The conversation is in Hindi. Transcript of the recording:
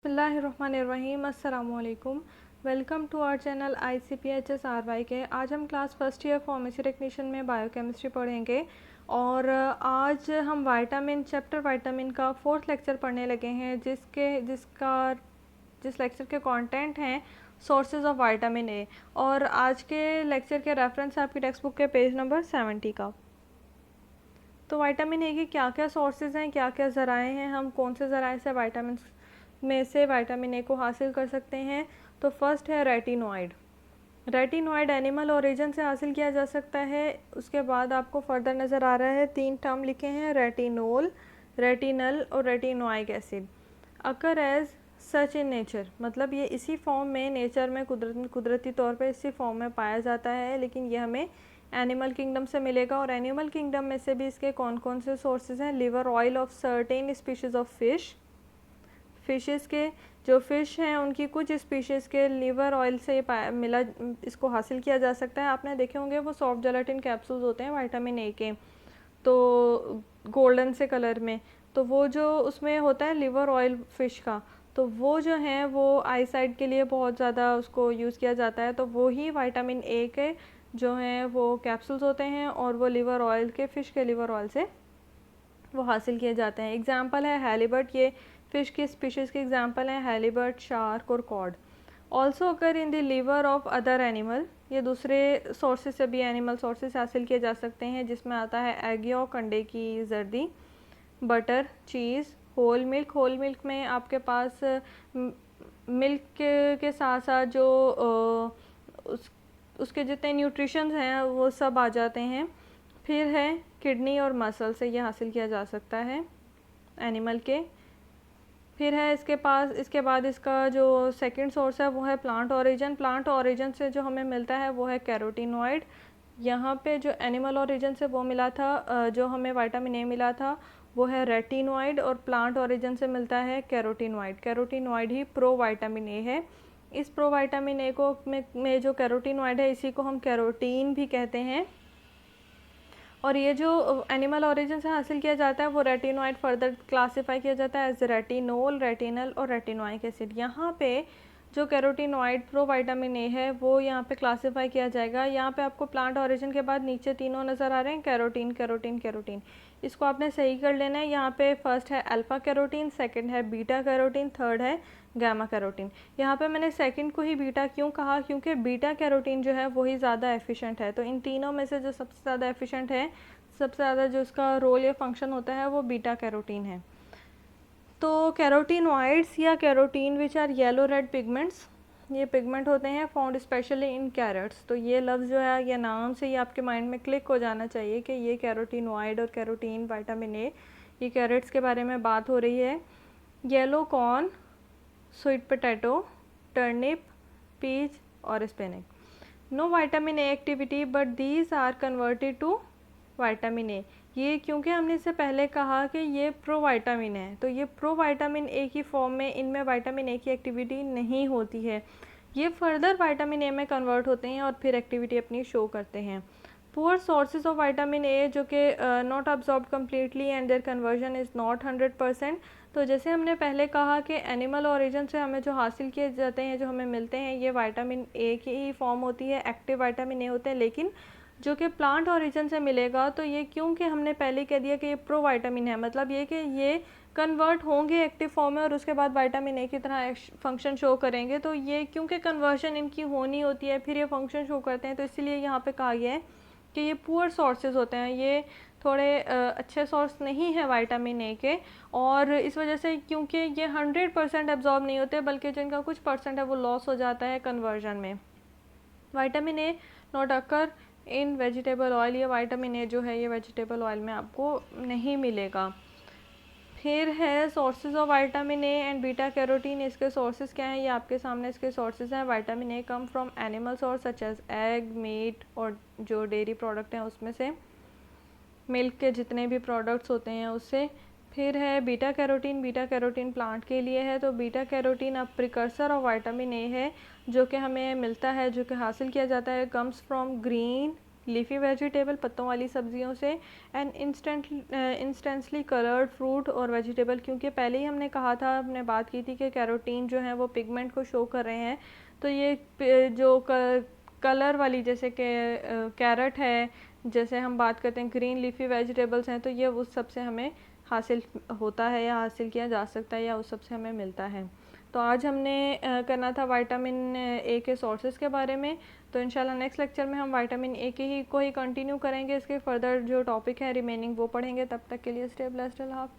बिस्मिल्लाहिर्रहमानिर्रहीम अस्सलामुअलैकुम। Welcome to our channel ICPHSRY के। आज हम class first year pharmacy technician में बायोकेमिस्ट्री पढ़ेंगे और आज हम चैप्टर वाइटामिन का फोर्थ लेक्चर पढ़ने लगे हैं जिस लेक्चर के कंटेंट हैं सोर्सेज ऑफ विटामिन ए। और आज के लेक्चर के रेफरेंस आपकी टेक्स्ट बुक के पेज नंबर 70 का। तो विटामिन ए के क्या क्या सोर्सेज हैं, क्या क्या ज़राए हैं, हम कौन से ज़राए से विटामिन ए को हासिल कर सकते हैं। तो फर्स्ट है रेटिनॉइड। रेटिनॉइड एनिमल ओरिजिन से हासिल किया जा सकता है। उसके बाद आपको फर्दर नज़र आ रहा है 3 टर्म लिखे हैं, रेटिनोल, रेटिनल और retinoic acid. Occur as such in nature, मतलब ये इसी फॉर्म में नेचर में कुदरती तौर पे इसी फॉर्म में पाया जाता है, लेकिन ये हमें एनिमल किंगडम से मिलेगा। और एनिमल किंगडम में से भी इसके कौन कौन से सोर्सेज हैं, liver oil of certain species of fishes के जो फ़िश हैं उनकी कुछ स्पीशीज़ के लिवर ऑयल से इसको हासिल किया जा सकता है। आपने देखे होंगे वो सॉफ्ट जेलाटिन कैप्सूल्स होते हैं विटामिन ए के, तो गोल्डन से कलर में, तो वो जो उसमें होता है लिवर ऑयल फ़िश का, तो वो जो है वो आई साइट के लिए बहुत ज़्यादा उसको यूज़ किया जाता है। तो वो ही विटामिन ए के जो हैं वो कैप्सूल्स होते हैं और वो लिवर ऑयल के फ़िश के लिवर ऑयल से वो हासिल किए जाते हैं। एग्जाम्पल है हैलीबर्ट, ये फ़िश की स्पीशीज़ के एग्जाम्पल हैं हैलीबर्ट, शार्क और cod. Also occur in the liver of other animal, ये दूसरे सोर्सेज से भी एनिमल सोर्सेज हासिल किए जा सकते हैं, जिसमें आता है एग यॉक, अंडे की जर्दी, बटर, चीज़, होल मिल्क। होल मिल्क में आपके पास मिल्क के साथ साथ जो उसके जितने न्यूट्रिशंस हैं वो सब आ जाते हैं। फिर है किडनी और मसल से ये हासिल किया जा सकता है एनिमल के। फिर है इसके बाद इसका जो सेकंड सोर्स है वो है प्लांट ओरिजिन। प्लांट ओरिजिन से जो हमें मिलता है वो है कैरोटीनॉइड। यहाँ पे जो एनिमल ओरिजिन से वो मिला था, जो हमें विटामिन ए मिला था वो है रेटिनॉइड, और प्लांट ओरिजिन से मिलता है carotenoid. Carotenoid he pro vitamin A है। इस प्रो विटामिन ए को में जो कैरोटीनॉइड है इसी को हम कैरोटीन भी कहते हैं। और ये जो एनिमल ओरिजिन से हासिल किया जाता है वो रेटिनॉइड फर्दर क्लासीफाई किया जाता है एज रेटिनोल, रेटिनल और रेटिनोइक एसिड। यहाँ पे जो कैरोटीनॉइड प्रो विटामिन ए है वो यहाँ पे क्लासीफाई किया जाएगा। यहाँ पे आपको प्लांट ओरिजिन के बाद नीचे तीनों नज़र आ रहे हैं, कैरोटीन कैरोटीन कैरोटीन। इसको आपने सही कर लेना है। यहाँ पे फर्स्ट है अल्फ़ा कैरोटीन, सेकंड है बीटा कैरोटीन, थर्ड है गामा कैरोटीन। यहाँ पे मैंने सेकंड को ही बीटा क्यों कहा, क्योंकि बीटा कैरोटीन जो है वही ज़्यादा एफिशिएंट है। तो इन तीनों में से जो सबसे ज़्यादा एफिशिएंट है, सबसे ज़्यादा जो उसका रोल या फंक्शन होता है वो बीटा कैरोटीन है। तो कैरोटीनॉइड्स या carotene which are yellow red pigments, ये पिगमेंट होते हैं फाउंड स्पेशली इन कैरेट्स। तो ये लफ्ज़ जो है ये नाम से ही आपके माइंड में क्लिक हो जाना चाहिए कि ये कैरोटीनॉइड और कैरोटीन विटामिन ए, ये कैरेट्स के बारे में बात हो रही है। Yellow corn, sweet potato, turnip, peach और spinach. No vitamin A activity but these are converted to vitamin A. ये क्योंकि हमने इससे पहले कहा कि ये प्रो विटामिन है, तो ये प्रो विटामिन ए की फॉर्म में इनमें विटामिन ए की एक्टिविटी नहीं होती है। ये फर्दर विटामिन ए में कन्वर्ट होते हैं और फिर एक्टिविटी अपनी शो करते हैं। Poor sources of vitamin A जो कि not absorb completely and their conversion is not 100%। तो जैसे हमने पहले कहा कि एनिमल ओरिजिन से हमें जो हासिल किए जाते हैं, जो हमें मिलते हैं, ये विटामिन ए की ही फॉर्म होती है, एक्टिव विटामिन ए होते हैं। लेकिन जो कि प्लांट ओरिजिन से मिलेगा तो ये क्योंकि हमने पहले कह दिया कि ये प्रो विटामिन है, मतलब ये कि ये कन्वर्ट होंगे एक्टिव फॉर्म में और उसके बाद विटामिन ए की तरह फंक्शन शो करेंगे। तो ये क्योंकि कन्वर्जन इनकी होनी होती है फिर ये फंक्शन शो करते हैं, तो इसलिए यहाँ पे कहा गया है कि ये पुअर सोर्सेज होते हैं, ये थोड़े अच्छे सोर्स नहीं है विटामिन ए के। और इस वजह से क्योंकि ये 100% एब्जॉर्ब नहीं होते, बल्कि जो इनका कुछ परसेंट है वो लॉस हो जाता है कन्वर्जन में। Vitamin A not occur in vegetable oil, ये विटामिन ए जो है ये वेजिटेबल ऑयल में आपको नहीं मिलेगा। फिर है sources of vitamin A and beta carotene. इसके सोर्सेज क्या हैं, ये आपके सामने इसके सोर्सेज हैं। Vitamin A come from animal source such as egg, meat और जो डेयरी प्रोडक्ट हैं उसमें से, मिल्क के जितने भी प्रोडक्ट्स होते हैं उससे। फिर है beta carotene. Beta carotene plant के लिए है, तो बीटा कैरोटीन अब प्रिकर्सर ऑफ विटामिन ए है जो कि हमें मिलता है, जो कि हासिल किया जाता है, comes from green leafy vegetable पत्तों वाली सब्जियों से, एंड इंस्टेंटली कलर्ड फ्रूट और वेजिटेबल, क्योंकि पहले ही हमने कहा था, हमने बात की थी कि कैरोटीन जो है वो पिगमेंट को शो कर रहे हैं। तो ये जो कलर वाली जैसे कि कैरेट है, जैसे हम बात करते हैं ग्रीन लीफी वेजिटेबल्स हैं, तो ये उस सब से हमें हासिल होता है या हासिल किया जा सकता है या उस सब से हमें मिलता है। तो आज हमने करना था विटामिन ए के सोर्सेज के बारे में। तो इंशाल्लाह नेक्स्ट लेक्चर में हम विटामिन ए को ही कंटिन्यू करेंगे, इसके फर्दर जो टॉपिक है रिमेनिंग वो पढ़ेंगे। तब तक के लिए स्टे ब्लेस्ड, अल्लाह हाफ़िज़।